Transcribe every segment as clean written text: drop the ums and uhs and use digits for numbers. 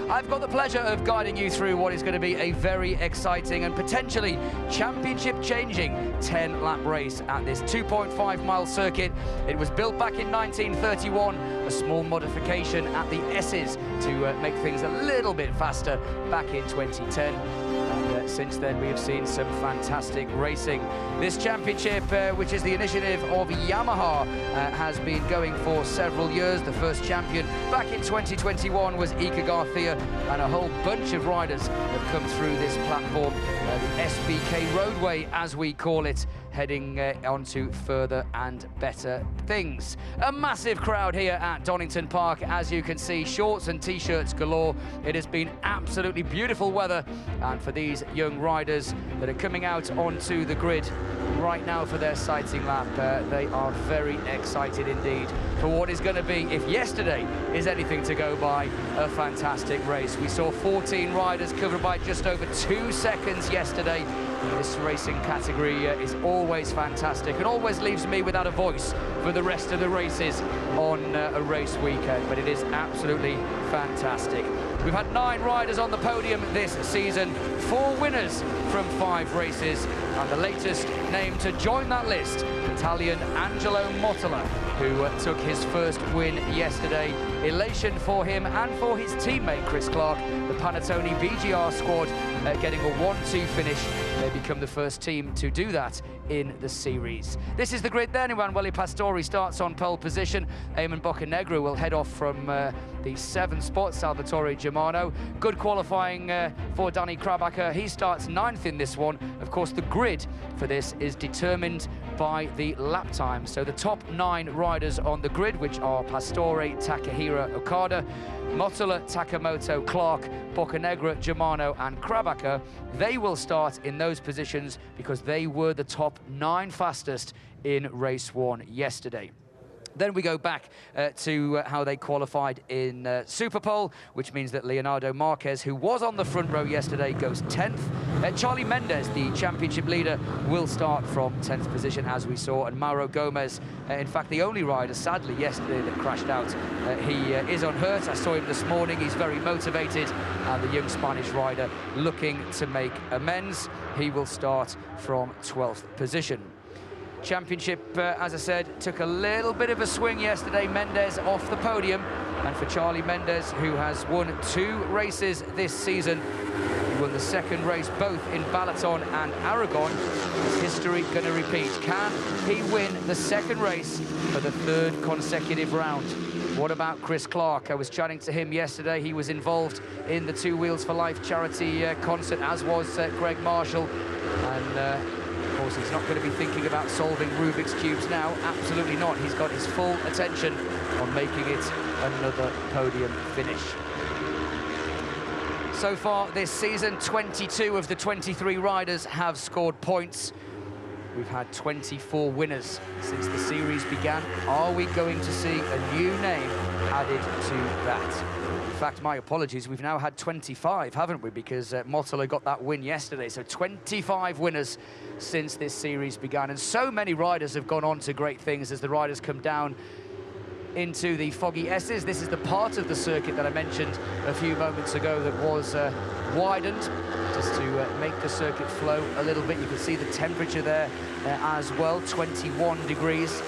I've got the pleasure of guiding you through what is going to be a very exciting and potentially championship-changing 10-lap race at this 2.5-mile circuit. It was built back in 1931, a small modification at the S's to make things a little bit faster back in 2010. And since then, we have seen some fantastic racing. This championship, which is the initiative of Yamaha, has been going for several years. The first champion back in 2021 was Iker Garcia, and a whole bunch of riders have come through this platform, the SBK roadway, as we call it, heading onto further and better things. A massive crowd here at Donington Park, as you can see, shorts and t-shirts galore. It has been absolutely beautiful weather, and for these young riders that are coming out onto the grid right now for their sighting lap, they are very excited indeed for what is going to be, if yesterday is anything to go by, a fantastic race. We saw 14 riders covered by just over 2 seconds yesterday. This racing category is always fantastic and always leaves me without a voice for the rest of the races on a race weekend, but it is absolutely fantastic. We've had 9 riders on the podium this season, 4 winners from 5 races, and the latest name to join that list, Italian Angelo Motola, who took his first win yesterday. Elation for him and for his teammate Chris Clark, the Panettone BGR squad, getting a 1-2 finish. They become the first team to do that in the series. This is the grid then. Emanuele Pastori starts on pole position. Eamon Boccanegra will head off from the 7th spot. Salvatore Germano. Good qualifying for Danny Krabacher. He starts 9th in this one. Of course, the grid for this is determined by the lap time. So the top 9 riders on the grid, which are Pastore, Takahira, Okada, Motola, Takamoto, Clark, Boccanegra, Germano and Krabacher, they will start in those positions because they were the top 9 fastest in race 1 yesterday. Then we go back to how they qualified in Superpole, which means that Leonardo Marquez, who was on the front row yesterday, goes 10th. Charlie Mendes, the championship leader, will start from 10th position, as we saw. And Mauro Gomez, in fact, the only rider, sadly, yesterday that crashed out. He is unhurt. I saw him this morning. He's very motivated. And the young Spanish rider looking to make amends. He will start from 12th position. Championship, as I said, took a little bit of a swing yesterday. Mendes off the podium, and for Charlie Mendes, who has won 2 races this season, he won the 2nd race both in Balaton and Aragon. Is history going to repeat? Can he win the 2nd race for the 3rd consecutive round? What about Chris Clark? I was chatting to him yesterday. He was involved in the 2 Wheels for Life charity concert, as was Greg Marshall, and of course, he's not going to be thinking about solving Rubik's Cubes now. Absolutely not. He's got his full attention on making it another podium finish. So far this season, 22 of the 23 riders have scored points. We've had 24 winners since the series began. Are we going to see a new name added to that? In fact, my apologies, we've now had 25, haven't we? Because Motola got that win yesterday. So 25 winners since this series began. And so many riders have gone on to great things as the riders come down into the foggy S's. This is the part of the circuit that I mentioned a few moments ago that was widened just to make the circuit flow a little bit. You can see the temperature there as well, 21 degrees.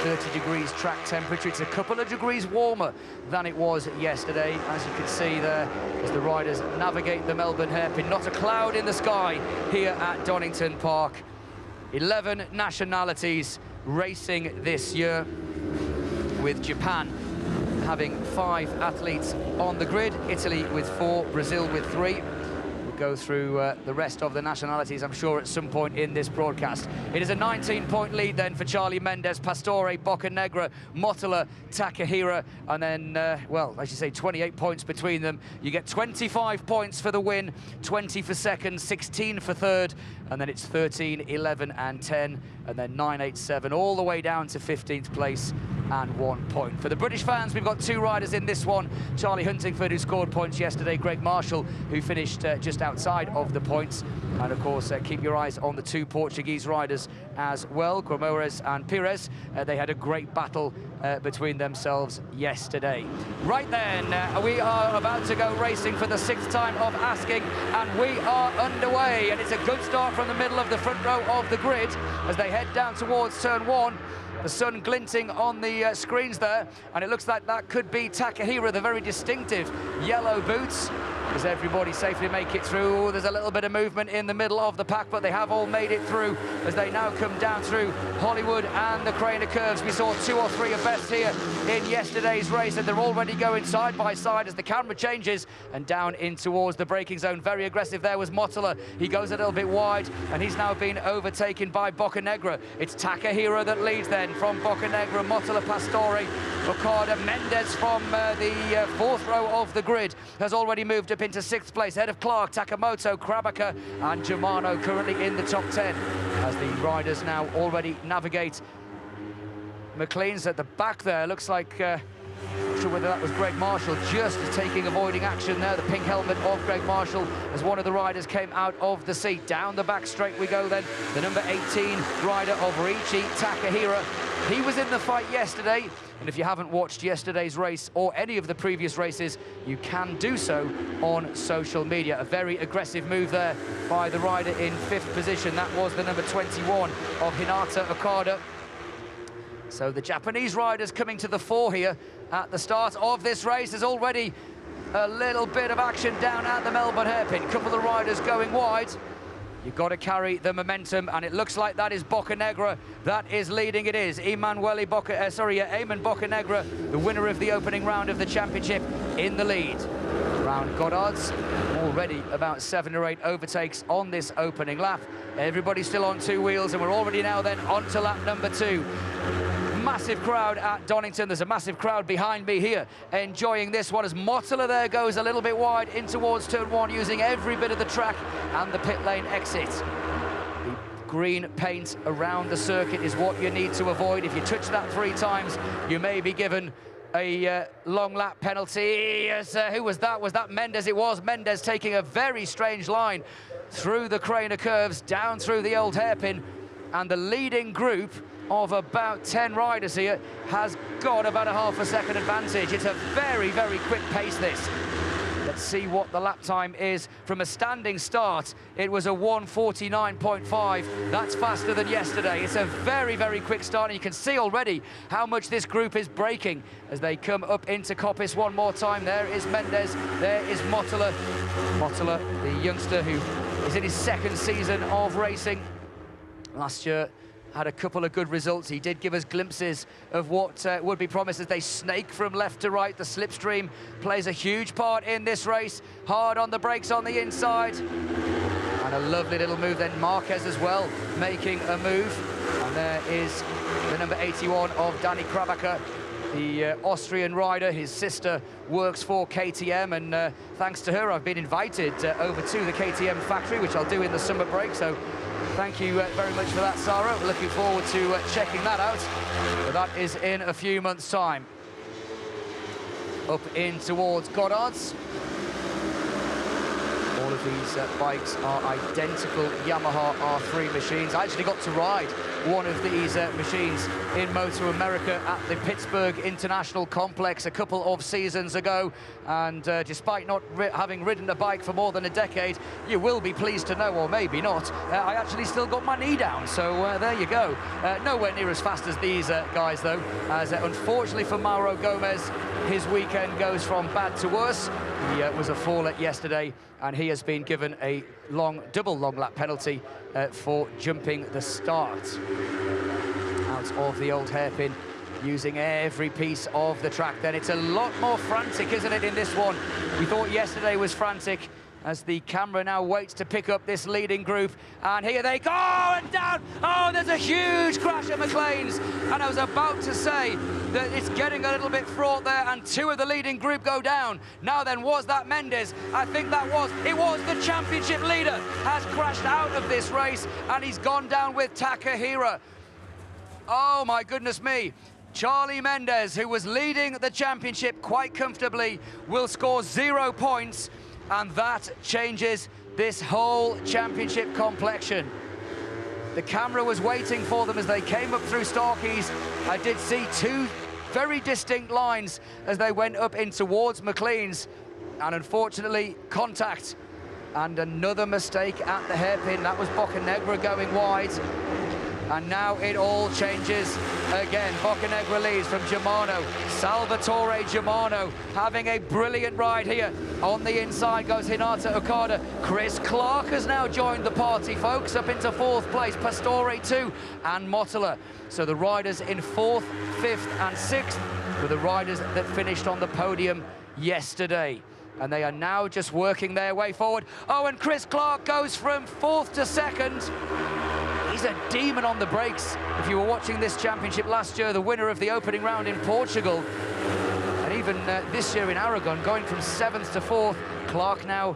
30 degrees track temperature. It's a couple of degrees warmer than it was yesterday, as you can see there, as the riders navigate the Melbourne hairpin. Not a cloud in the sky here at Donington Park. 11 nationalities racing this year, with Japan having 5 athletes on the grid, Italy with 4, Brazil with 3. Go through the rest of the nationalities, I'm sure, at some point in this broadcast. It is a 19-point lead then for Charlie Mendes, Pastore, Boccanegra, Motola, Takahira, and then, well, as you say, 28 points between them. You get 25 points for the win, 20 for 2nd, 16 for 3rd, and then it's 13, 11, and 10, and then 9, 8, 7, all the way down to 15th place. and 1 point. For the British fans, we've got 2 riders in this one. Charlie Huntingford, who scored points yesterday, Greg Marshall, who finished just outside of the points. And of course, keep your eyes on the 2 Portuguese riders as well, Cremona and Pires. They had a great battle between themselves yesterday. Right then, we are about to go racing for the 6th time of asking, and we are underway. And it's a good start from the middle of the front row of the grid as they head down towards turn 1. The sun glinting on the screens there, and it looks like that could be Takahira, the very distinctive yellow boots. Does everybody safely make it through? There's a little bit of movement in the middle of the pack, but they have all made it through as they now come down through Hollywood and the Cremona curves. We saw 2 or 3 of best here in yesterday's race, and they're already going side by side as the camera changes and down in towards the braking zone. Very aggressive there was Mottala. He goes a little bit wide, and he's now been overtaken by Boccanegra. It's Takahira that leads then from Boccanegra, Mottala, Pastore, Okada, Mendes from the 4th row of the grid has already moved up into 6th place, ahead of Clark, Takamoto, Krabaka and Germano currently in the top 10 as the riders now already navigate. McLean's at the back there, looks like not sure whether that was Greg Marshall just avoiding action there. The pink helmet of Greg Marshall as one of the riders came out of the seat. Down the back straight we go then. The number 18 rider of Riichi, Takahira. He was in the fight yesterday, and if you haven't watched yesterday's race or any of the previous races, you can do so on social media. A very aggressive move there by the rider in 5th position. That was the number 21 of Hinata Okada. So the Japanese riders coming to the fore here at the start of this race. There's already a little bit of action down at the Melbourne hairpin. Couple of riders going wide. You've got to carry the momentum, and it looks like that is Boccanegra that is leading. It is Eamon Boccanegra, the winner of the opening round of the championship, in the lead. Round Goddard's already about 7 or 8 overtakes on this opening lap. Everybody's still on 2 wheels, and we're already now then on to lap number 2. Massive crowd at Donington. There's a massive crowd behind me here enjoying this one as Mottala there goes a little bit wide in towards turn 1, using every bit of the track and the pit lane exit. The green paint around the circuit is what you need to avoid. If you touch that 3 times, you may be given a long lap penalty. Yes, who was that? Was that Mendes? It was Mendes taking a very strange line through the Cremona curves, down through the old hairpin, and the leading group of about 10 riders here has got about a half a second advantage. It's a very, very quick pace, this. Let's see what the lap time is. From a standing start, it was a 1:49.5. That's faster than yesterday. It's a very, very quick start, and you can see already how much this group is braking as they come up into Coppice one more time. There is Mendes, there is Mottala. Mottala, the youngster who is in his 2nd season of racing. Last year, had a couple of good results. He did give us glimpses of what would be promised as they snake from left to right. The slipstream plays a huge part in this race. Hard on the brakes on the inside. And a lovely little move then. Marquez as well, making a move. And there is the number 81 of Danny Krabaka, the Austrian rider. His sister works for KTM, and thanks to her, I've been invited over to the KTM factory, which I'll do in the summer break. So thank you very much for that, Sarah. We're looking forward to checking that out. But that is in a few months' time. Up in towards Goddard's. All of these bikes are identical Yamaha R3 machines. I actually got to ride one of these machines in Motor America at the Pittsburgh International Complex a couple of seasons ago, and despite not having ridden a bike for more than a decade, you will be pleased to know, or maybe not, I actually still got my knee down, so there you go. Nowhere near as fast as these guys though, as unfortunately for Mauro Gomez, his weekend goes from bad to worse. He was a faller yesterday, and he has been given a double long lap penalty for jumping the start out of the old hairpin, using every piece of the track. Then it's a lot more frantic, isn't it, in this one? We thought yesterday was frantic, as the camera now waits to pick up this leading group, and here they go, and down. Oh, there's a huge crash at McLean's, and I was about to say that it's getting a little bit fraught there, and 2 of the leading group go down. Now then, was that Mendes? I think it was the championship leader has crashed out of this race, and he's gone down with Takahira. Oh my goodness me. Charlie Mendes, who was leading the championship quite comfortably, will score 0 points, and that changes this whole championship complexion. The camera was waiting for them as they came up through Starkeys. I did see two very distinct lines as they went up in towards McLean's, and unfortunately contact and another mistake at the hairpin. That was Boccanegra going wide. And now it all changes again. Boccanegra leads from Germano. Salvatore Germano having a brilliant ride here. On the inside goes Hinata Okada. Chris Clark has now joined the party, folks, up into 4th place. Pastore 2 and Mottala. So the riders in 4th, 5th and 6th were the riders that finished on the podium yesterday. And they are now just working their way forward. Oh, and Chris Clark goes from 4th to 2nd. He's a demon on the brakes. If you were watching this championship last year, the winner of the opening round in Portugal, and even this year in Aragon, going from 7th to 4th, Clark now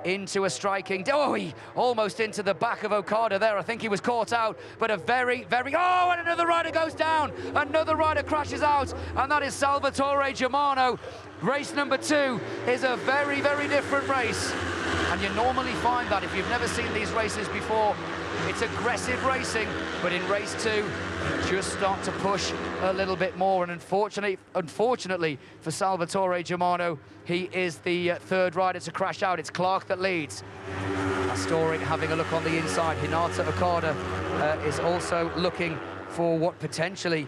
into a striking... Oh, he almost into the back of Okada there. I think he was caught out, but a very... Oh, and another rider goes down. Another rider crashes out, and that is Salvatore Germano. Race number 2 is a very, very different race. And you normally find that if you've never seen these races before, it's aggressive racing, but in race 2, you just start to push a little bit more. And unfortunately for Salvatore Germano, he is the 3rd rider to crash out. It's Clark that leads. Astori having a look on the inside. Hinata Okada is also looking for what potentially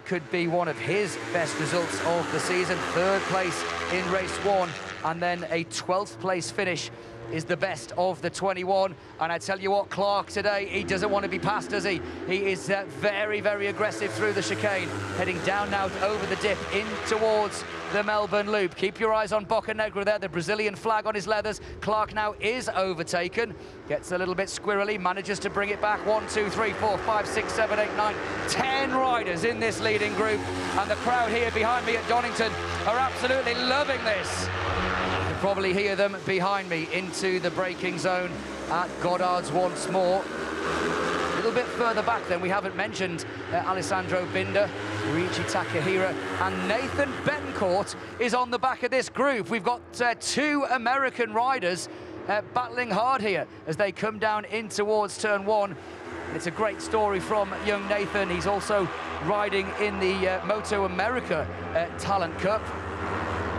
could be one of his best results of the season. 3rd place in race 1, and then a 12th place finish is the best of the 21. And I tell you what, Clark today, he doesn't want to be passed, does he? He is very, very aggressive through the chicane, heading down now over the dip in towards the Melbourne Loop. Keep your eyes on Boccanegra there, the Brazilian flag on his leathers. Clark now is overtaken, gets a little bit squirrely, manages to bring it back. 1, 2, 3, 4, 5, 6, 7, 8, 9, 10 riders in this leading group, and the crowd here behind me at Donington are absolutely loving this. You can probably hear them behind me into the braking zone at Goddard's once more. A little bit further back then, we haven't mentioned Alessandro Binder, Ryuichi Takahira, and Nathan Betancourt is on the back of this group. We've got 2 American riders battling hard here as they come down in towards turn 1. And it's a great story from young Nathan. He's also riding in the Moto America Talent Cup.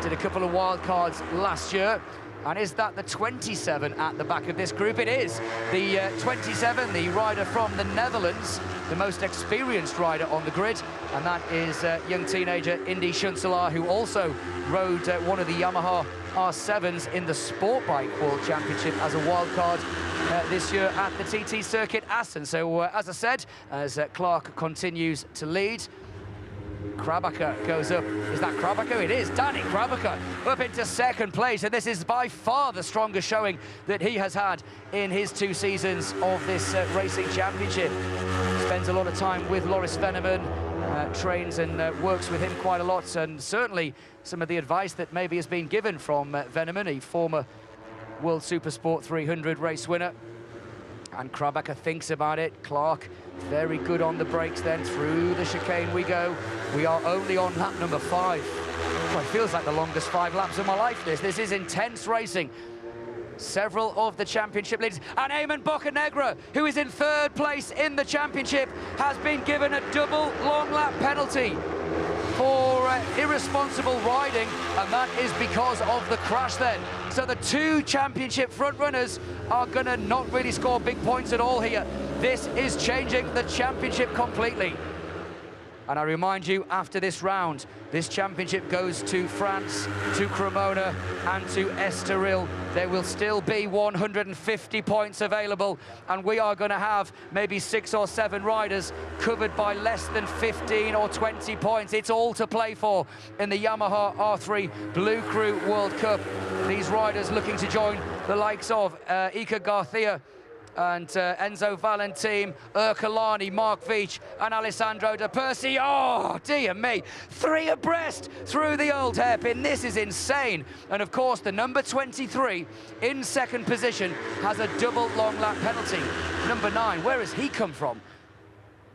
Did a couple of wildcards last year. And is that the 27 at the back of this group? It is. The 27, the rider from the Netherlands, the most experienced rider on the grid, and that is young teenager Indy Schunselaar, who also rode one of the Yamaha R7s in the Sport Bike World Championship as a wildcard this year at the TT Circuit Assen. So, as I said, as Clark continues to lead, Krabacher goes up. Is that Krabacher? It is. Danny Krabacher up into 2nd place, and this is by far the strongest showing that he has had in his 2 seasons of this racing championship. Spends a lot of time with Loris Veneman, trains and works with him quite a lot, and certainly some of the advice that maybe has been given from Veneman, a former World Supersport 300 race winner. And Krabacher thinks about it. Clark very good on the brakes then. Through the chicane we go. We are only on lap number 5. Well, it feels like the longest 5 laps of my life, this. This is intense racing. Several of the championship leaders. And Eamon Boccanegra, who is in 3rd place in the championship, has been given a double long lap penalty for irresponsible riding, and that is because of the crash then. So the 2 championship front runners are going to not really score big points at all here. This is changing the championship completely. And I remind you, after this round, this championship goes to France, to Cremona, and to Estoril. There will still be 150 points available, and we are going to have maybe 6 or 7 riders covered by less than 15 or 20 points. It's all to play for in the Yamaha R3 BLU CRU World Cup. These riders looking to join the likes of Iker Garcia and Enzo Valentin, Ercolani, Mark Veach, and Alessandro De Percy. Oh, dear me. 3 abreast through the old hairpin. This is insane. And of course, the number 23 in 2nd position has a double long lap penalty. Number 9, where has he come from?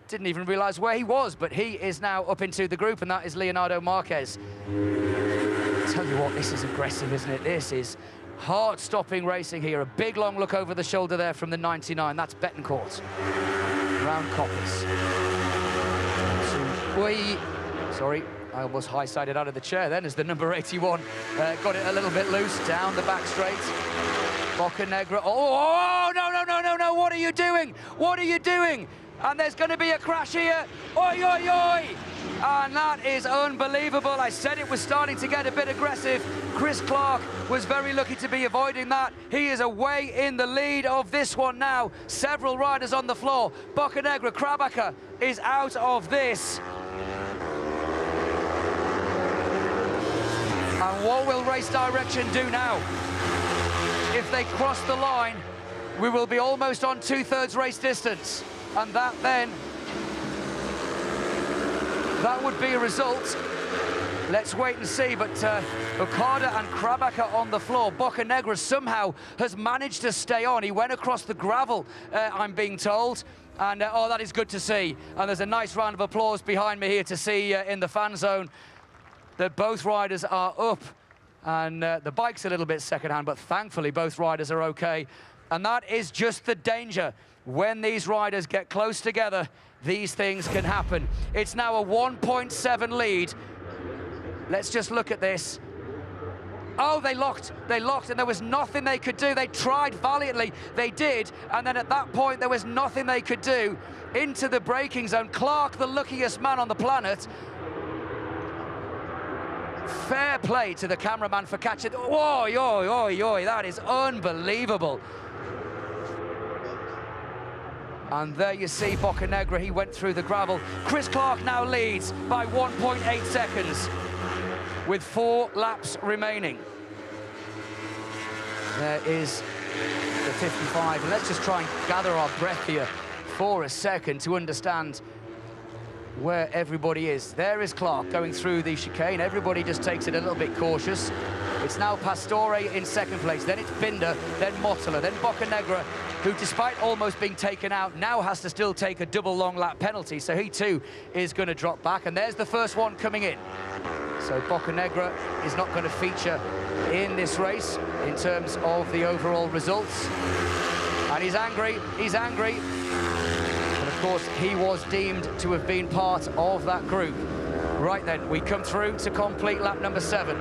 didn't even realize where he was, but he is now up into the group, and that is Leonardo Marquez. Tell you what, this is aggressive, isn't it? This is heart-stopping racing here. A big long look over the shoulder there from the 99. That's Betancourt. Round Coppers. Sorry, I almost high-sided out of the chair then as the number 81 got it a little bit loose down the back straight. Boccanegra. Oh, no, what are you doing? What are you doing? And there's going to be a crash here. Oi, oi, oi! And that is unbelievable. I said it was starting to get a bit aggressive. Chris Clark was very lucky to be avoiding that. He is away in the lead of this one now. Several riders on the floor. Boccanegra, Krabacher is out of this. And what will Race Direction do now? If they cross the line, we will be almost on 2/3 race distance. And that then, that would be a result. Let's wait and see, but Okada and Krabacher on the floor. Boccanegra somehow has managed to stay on. He went across the gravel, I'm being told. And oh, that is good to see. And there's a nice round of applause behind me here to see in the fan zone that both riders are up. And the bike's a little bit secondhand, but thankfully both riders are okay. And that is just the danger. When these riders get close together, these things can happen. It's now a 1.7 lead. Let's just look at this. Oh, they locked, and there was nothing they could do. They tried valiantly, they did, and then at that point, there was nothing they could do. Into the braking zone. Clark, the luckiest man on the planet. Fair play to the cameraman for catching. Oi, oi, oi, oi, that is unbelievable. And there you see Boccanegra, he went through the gravel. Chris Clark now leads by 1.8 seconds with 4 laps remaining. There is the 55, and let's just try and gather our breath here for a second to understand where everybody is. There is Clark going through the chicane. Everybody just takes it a little bit cautious. It's now Pastore in second place, then it's Binder, then Mottala, then Boccanegra, who despite almost being taken out, now has to still take a double long lap penalty, so he too is going to drop back, and there's the first one coming in. So Boccanegra is not going to feature in this race in terms of the overall results. And he's angry, And of course, he was deemed to have been part of that group. Right then, we come through to complete lap number 7.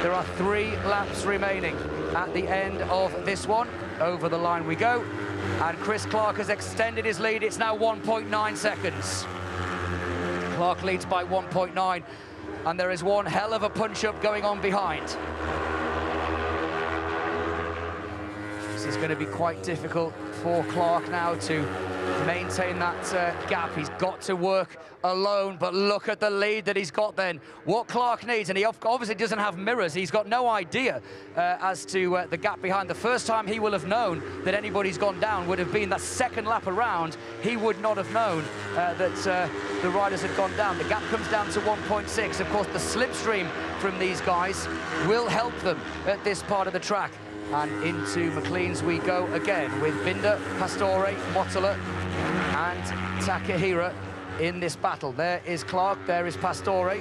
There are 3 laps remaining at the end of this one. Over the line we go. And Chris Clark has extended his lead. It's now 1.9 seconds. Clark leads by 1.9. And there is one hell of a punch-up going on behind. This is going to be quite difficult for Clark now to maintain that gap. He's got to work alone, but look at the lead that he's got then. What Clark needs, and he obviously doesn't have mirrors, he's got no idea as to the gap behind. The first time he will have known that anybody's gone down would have been that second lap around. He would not have known that the riders had gone down. The gap comes down to 1.6. Of course, the slipstream from these guys will help them at this part of the track. And into McLean's we go again with Binder, Pastore, Mottala and Takahira in this battle. There is Clark, there is Pastore.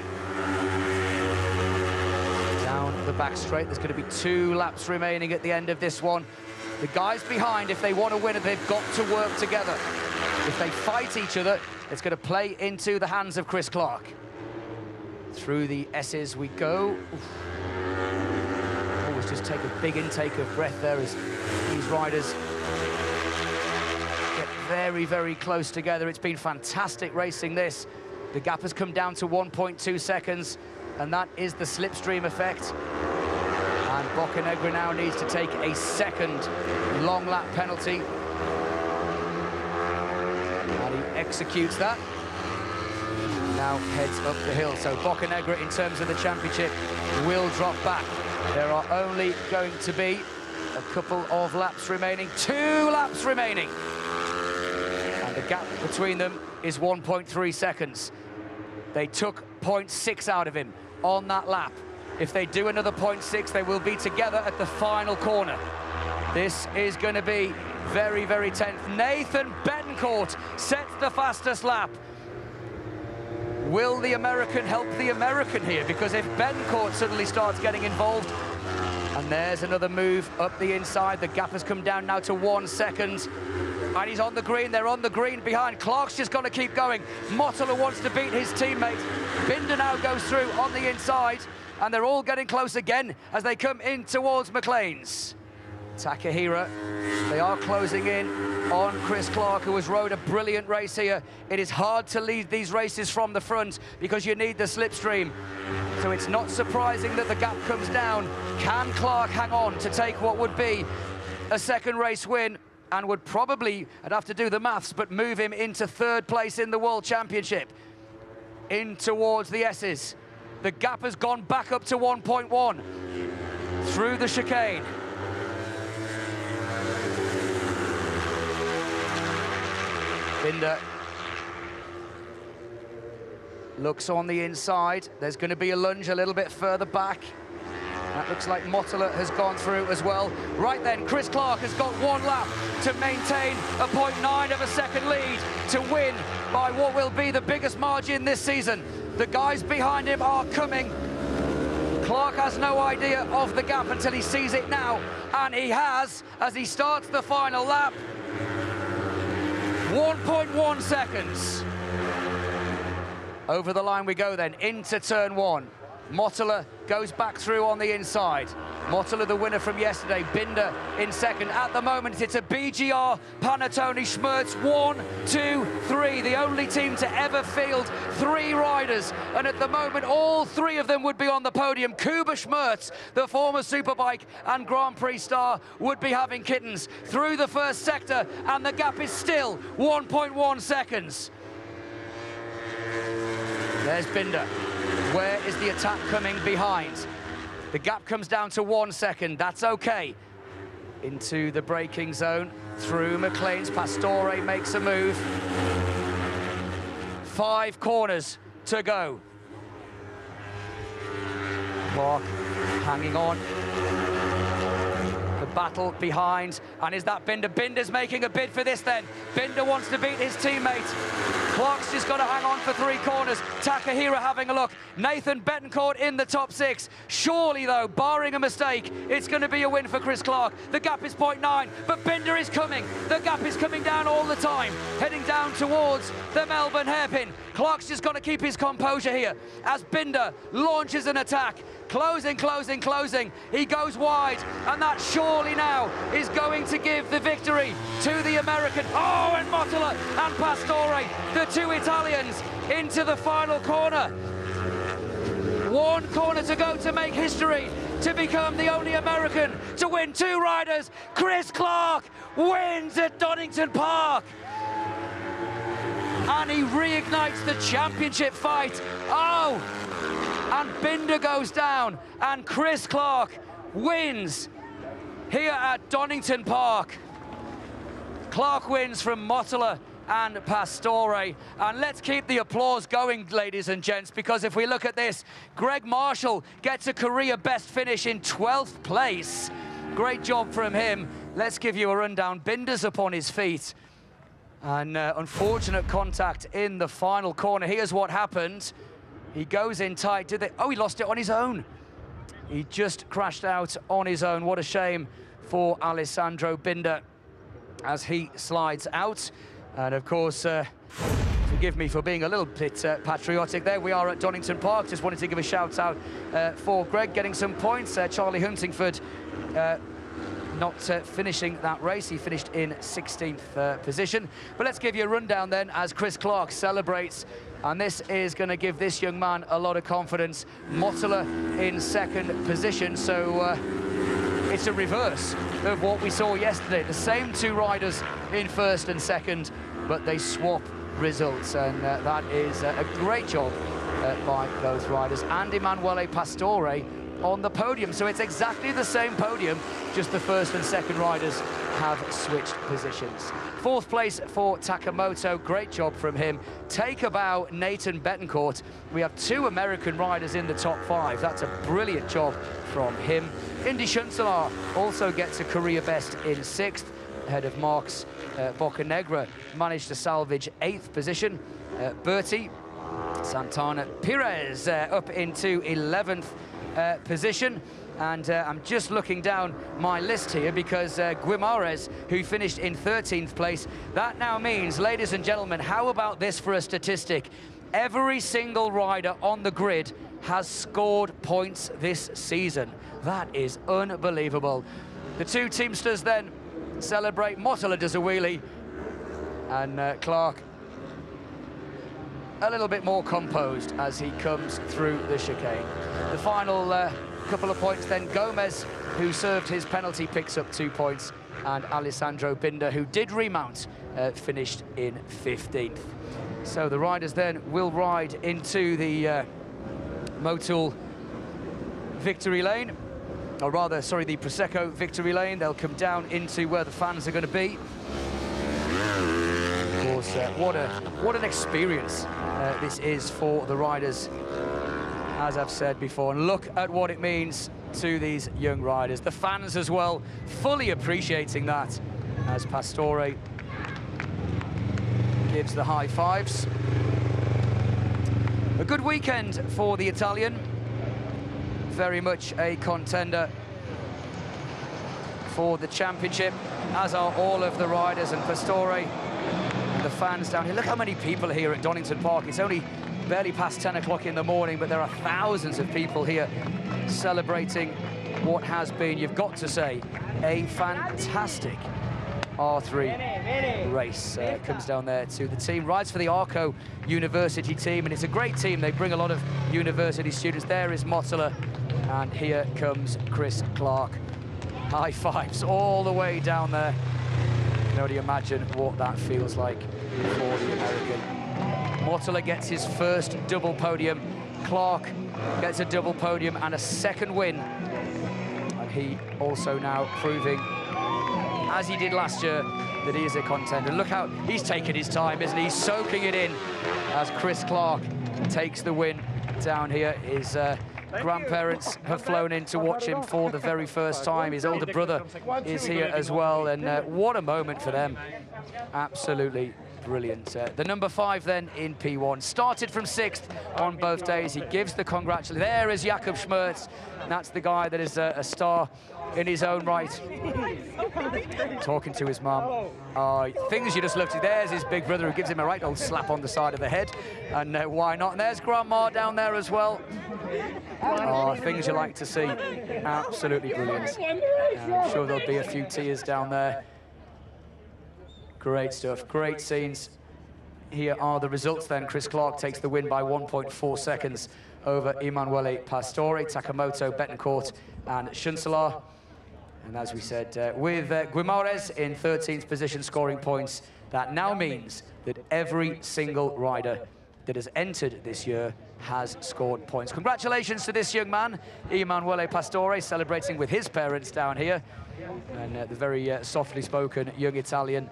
Down the back straight, there's going to be 2 laps remaining at the end of this one. The guys behind, if they want to win it, they've got to work together. If they fight each other, it's going to play into the hands of Chris Clark. Through the S's we go. Oof. Always just take a big intake of breath there as these riders get very, very close together. It's been fantastic racing this. The gap has come down to 1.2 seconds, and that is the slipstream effect. And Boccanegra now needs to take a second long lap penalty. And he executes that. Now heads up the hill. So Boccanegra, in terms of the championship, will drop back. There are only going to be a couple of laps remaining. 2 laps remaining. And the gap between them is 1.3 seconds. They took 0.6 out of him on that lap. If they do another 0.6, they will be together at the final corner. This is going to be very, very tense. Nathan Betancourt sets the fastest lap. Will the American help the American here? Because if Betancourt suddenly starts getting involved, and there's another move up the inside, the gap has come down now to 1 second. And he's on the green, they're on the green behind. Clark's just got to keep going. Mottola wants to beat his teammate. Binder now goes through on the inside, and they're all getting close again as they come in towards McLean's. Takahira, they are closing in on Chris Clark, who has rode a brilliant race here. It is hard to lead these races from the front because you need the slipstream. So it's not surprising that the gap comes down. Can Clark hang on to take what would be a second race win? And would probably, I'd have to do the maths, but move him into 3rd place in the World Championship. In towards the S's. The gap has gone back up to 1.1 through the chicane. Binder looks on the inside. There's going to be a lunge a little bit further back. That looks like Mottola has gone through as well. Right then, Chris Clark has got 1 lap to maintain a 0.9 of a second lead to win by what will be the biggest margin this season. The guys behind him are coming. Clark has no idea of the gap until he sees it now, and he has, as he starts the final lap. 1.1 seconds. Over the line we go then, into turn 1. Mottola goes back through on the inside. Mottola, the winner from yesterday. Binder in second. At the moment, it's a BGR Panettone Schmerz 1, 2, 3. The only team to ever field 3 riders. And at the moment, all 3 of them would be on the podium. Kuba Schmerz, the former Superbike and Grand Prix star, would be having kittens through the first sector. And the gap is still 1.1 seconds. There's Binder. Where is the attack coming behind? The gap comes down to 1 second. That's okay. Into the braking zone. Through McLean's. Pastore makes a move. 5 corners to go. Clark hanging on. The battle behind. And is that Binder? Binder's making a bid for this then. Binder wants to beat his teammate. Clark's just got to hang on for 3 corners. Takahira having a look. Nathan Betancourt in the top 6. Surely, though, barring a mistake, it's going to be a win for Chris Clark. The gap is 0.9, but Binder is coming. The gap is coming down all the time, heading down towards the Melbourne hairpin. Clark's just got to keep his composure here as Binder launches an attack. Closing, closing, closing. He goes wide, and that surely now is going to give the victory to the American. Oh, and Mottola and Pastore, the 2 Italians, into the final corner. 1 corner to go to make history, to become the only American to win 2 riders. Chris Clark wins at Donington Park. And he reignites the championship fight. Oh! And Binder goes down, and Chris Clark wins here at Donington Park. Clark wins from Mottola and Pastore. And let's keep the applause going, ladies and gents, because if we look at this, Greg Marshall gets a career best finish in 12th place. Great job from him. Let's give you a rundown. Binder's up on his feet. And unfortunate contact in the final corner. Here's what happened. He goes in tight. Did they? Oh, he lost it on his own. He just crashed out on his own. What a shame for Alessandro Binder as he slides out. And of course, forgive me for being a little bit patriotic there. We are at Donington Park. Just wanted to give a shout out for Greg getting some points. Charlie Huntingford not finishing that race. He finished in 16th position. But let's give you a rundown then as Chris Clark celebrates. And this is going to give this young man a lot of confidence. Mottola in 2nd position, so it's a reverse of what we saw yesterday. The same 2 riders in 1st and 2nd, but they swap results, and that is a great job by both riders. And Emanuele Pastore on the podium, so it's exactly the same podium, just the 1st and 2nd riders have switched positions. 4th place for Takamoto, great job from him. Take a bow, Nathan Betancourt. We have 2 American riders in the top 5. That's a brilliant job from him. Indy Schuntelaar also gets a career best in 6th, ahead of Marks. Boccanegra managed to salvage 8th position. Bertie Santana Perez up into 11th position. And I'm just looking down my list here because Guimarães, who finished in 13th place, that now means, ladies and gentlemen, how about this for a statistic? Every single rider on the grid has scored points this season. That is unbelievable. The two teamsters then celebrate. Mottler does a wheelie, and Clark a little bit more composed as he comes through the chicane. The final couple of points then, Gomez, who served his penalty, picks up 2 points, and Alessandro Binder, who did remount, finished in 15th. So the riders then will ride into the Motul victory lane, or rather, sorry, the Prosecco victory lane. They'll come down into where the fans are going to be. Of course, what an experience this is for the riders, as I've said before. And look at what it means to these young riders. The fans as well, fully appreciating that, as Pastore gives the high fives. A good weekend for the Italian. Very much a contender for the championship, as are all of the riders, and Pastore and the fans down here. Look how many people here at Donington Park. It's only barely past 10 o'clock in the morning, but there are thousands of people here celebrating what has been, you've got to say, a fantastic R3 race. Comes down there to the team, rides for the Arco University team, and it's a great team. They bring a lot of university students. There is Mottler, and here comes Chris Clark. High fives all the way down there. You can only imagine what that feels like for the American. Mottler gets his first double podium. Clark gets a double podium and a second win. And he also now proving, as he did last year, that he is a contender. Look how he's taking his time, isn't he? He's soaking it in as Chris Clark takes the win down here. His grandparents have flown in to watch him for the very first time. His older brother is here as well, and what a moment for them. Absolutely brilliant. The number 5 then in P1. Started from 6th on both days. He gives the congratulations. There is Jakob Schmerz. That's the guy that is a star in his own right. Talking to his mum. Things you just love to. There's his big brother who gives him a right old slap on the side of the head. And why not? And there's Grandma down there as well. Things you like to see. Absolutely brilliant. And I'm sure there'll be a few tears down there. Great stuff, great scenes. Here are the results then. Chris Clark takes the win by 1.4 seconds over Emanuele Pastore, Takamoto, Betancourt and Schunselaar. And as we said, with Guimarães in 13th position scoring points, that now means that every single rider that has entered this year has scored points. Congratulations to this young man, Emanuele Pastore, celebrating with his parents down here. And the very softly spoken young Italian.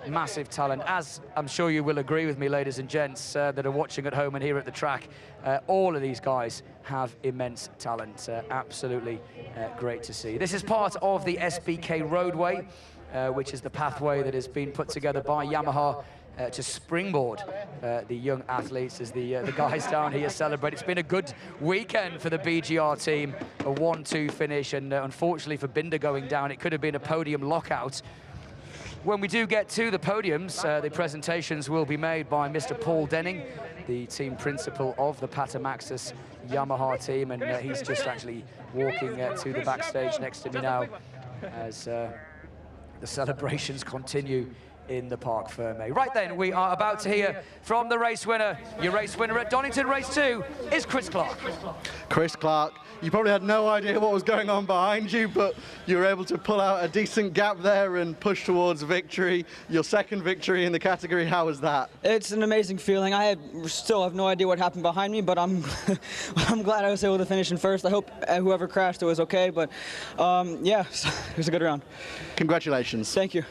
Massive talent, as I'm sure you will agree with me, ladies and gents, that are watching at home and here at the track. All of these guys have immense talent. Absolutely great to see. This is part of the SBK roadway, which is the pathway that has been put together by Yamaha to springboard the young athletes as the guys down here celebrate. It's been a good weekend for the BGR team, a 1-2 finish, and unfortunately for Binder going down, it could have been a podium lockout. When we do get to the podiums, the presentations will be made by Mr. Paul Denning, the team principal of the Patamaxus Yamaha team, and he's just actually walking to the backstage next to me now as the celebrations continue in the Parc Fermé. Right then, we are about to hear from the race winner. Your race winner at Donington Race 2 is Chris Clark. Chris Clark, you probably had no idea what was going on behind you, but you were able to pull out a decent gap there and push towards victory. Your second victory in the category, how was that? It's an amazing feeling. I still have no idea what happened behind me, but I'm glad I was able to finish in first. I hope whoever crashed it was okay, but yeah, it was a good round. Congratulations. Thank you.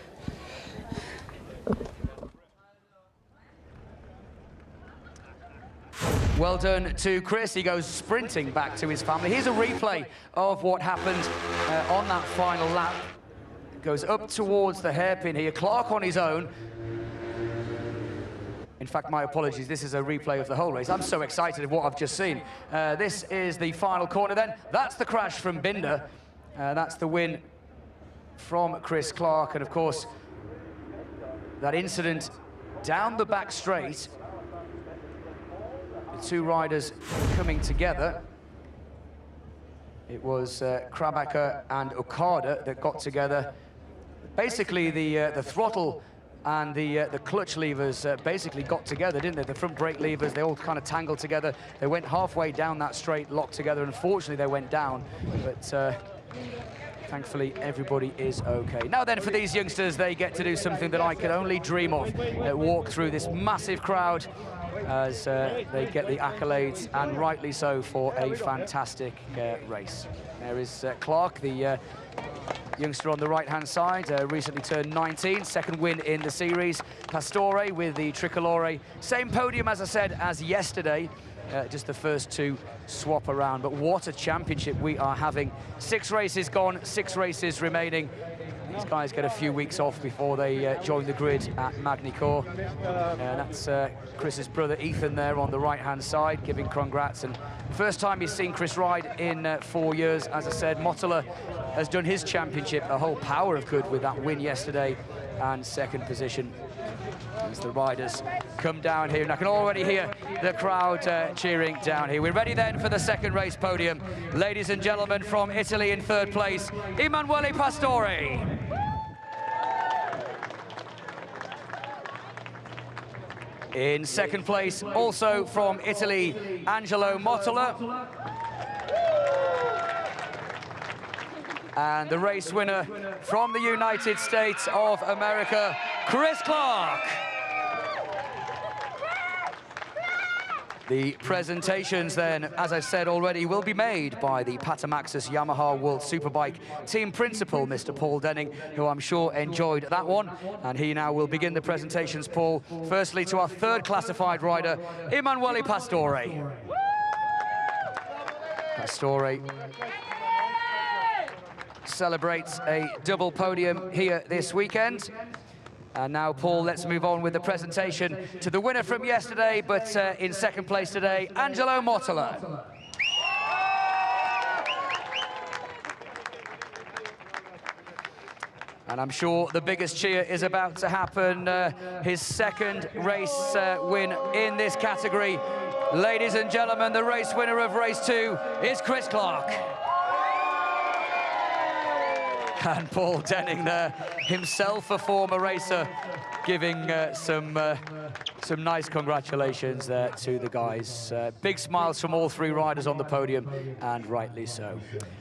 Well done to Chris. He goes sprinting back to his family. Here's a replay of what happened on that final lap. Goes up towards the hairpin here. Clark on his own. In fact, my apologies, this is a replay of the whole race. I'm so excited of what I've just seen. This is the final corner then. That's the crash from Binder. That's the win from Chris Clark. And of course, that incident down the back straight, the two riders coming together. It was Krabacher and Okada that got together. Basically, the throttle and the clutch levers basically got together, didn't they? The front brake levers, they all kind of tangled together. They went halfway down that straight, locked together. Unfortunately, they went down, but thankfully, everybody is okay. Now then, for these youngsters, they get to do something that I could only dream of. Walk through this massive crowd as they get the accolades, and rightly so, for a fantastic race. There is Clark, the youngster on the right-hand side, recently turned 19, second win in the series. Pastore with the Tricolore. Same podium, as I said, as yesterday. Just the first two swap around, but what a championship we are having. 6 races gone, 6 races remaining. These guys get a few weeks off before they join the grid at Magny Cours. And that's Chris's brother Ethan there on the right-hand side, giving congrats. And first time he's seen Chris ride in 4 years. As I said, Mottola has done his championship a whole power of good with that win yesterday and second position. As the riders come down here, and I can already hear the crowd cheering down here. We're ready then for the second race podium. Ladies and gentlemen, from Italy in third place, Emanuele Pastore. In second place, also from Italy, Angelo Mottola. And the race winner from the United States of America, Chris Clark. The presentations then, as I said already, will be made by the Patamaxus Yamaha World Superbike team principal, Mr. Paul Denning, who I'm sure enjoyed that one. And he now will begin the presentations, Paul. Firstly, to our third classified rider, Emanuele Pastore. Pastore celebrates a double podium here this weekend. And now, Paul, let's move on with the presentation to the winner from yesterday, but in second place today, Angelo Mottola. And I'm sure the biggest cheer is about to happen. His second race win in this category. Ladies and gentlemen, the race winner of race 2 is Chris Clark. And Paul Denning there, himself a former racer, giving some nice congratulations there to the guys. Big smiles from all 3 riders on the podium, and rightly so.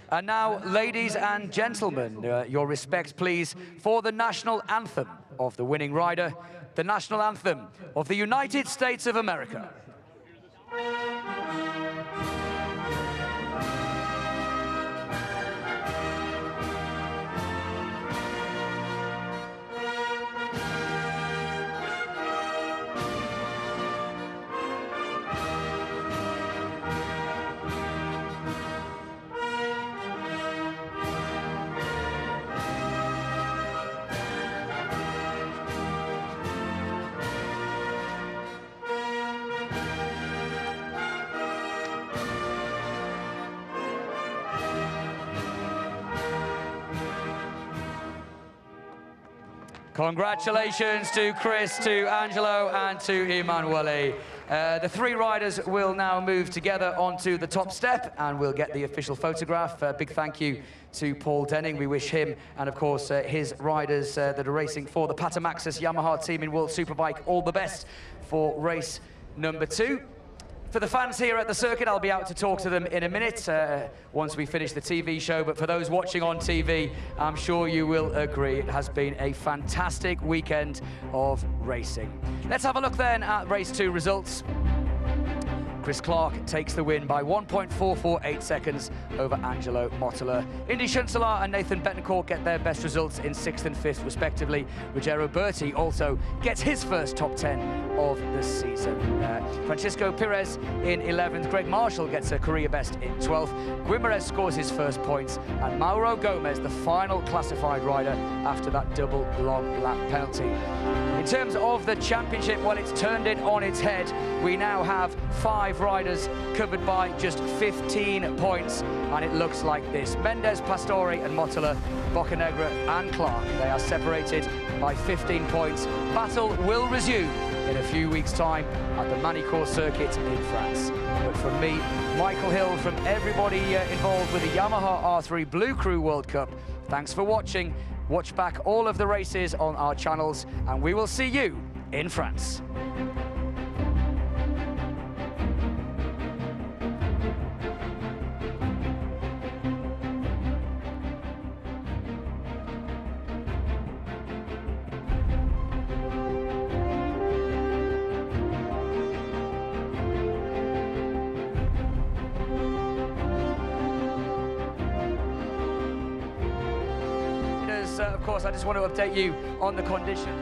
And now, ladies and gentlemen, your respect, please, for the national anthem of the winning rider, the national anthem of the United States of America. Congratulations to Chris, to Angelo, and to Emanuele. The 3 riders will now move together onto the top step, and we'll get the official photograph. Big thank you to Paul Denning. We wish him, and of course his riders that are racing for the Patamaxus Yamaha team in World Superbike, all the best for race number 2. For the fans here at the circuit, I'll be out to talk to them in a minute once we finish the TV show. But for those watching on TV, I'm sure you will agree it has been a fantastic weekend of racing. Let's have a look then at race 2 results. Chris Clark takes the win by 1.448 seconds over Angelo Motola. Indy Schunselaar and Nathan Betancourt get their best results in 6th and 5th respectively. Ruggero Berti also gets his first top 10 of the season. Francisco Pires in 11th, Greg Marshall gets a career best in 12th, Guimarães scores his first points, and Mauro Gomez, the final classified rider after that double long lap penalty. In terms of the championship, well, it's turned it on its head. We now have 5 riders covered by just 15 points, and it looks like this. Mendes, Pastore and Motola, Boccanegra and Clark, they are separated by 15 points. Battle will resume in a few weeks' time at the Magny Cours circuit in France. But from me, Michael Hill, from everybody involved with the Yamaha R3 BLU CRU World Cup, thanks for watching. Watch back all of the races on our channels, and we will see you in France. Of course, I just want to update you on the condition.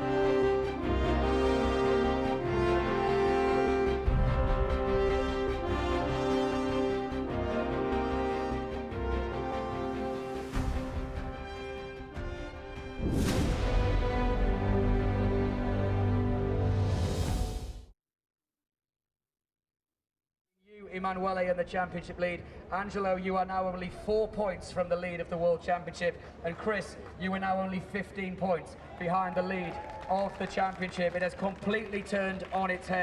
Emanuele in the championship lead. Angelo, you are now only 4 points from the lead of the World Championship. And Chris, you are now only 15 points behind the lead of the championship. It has completely turned on its head.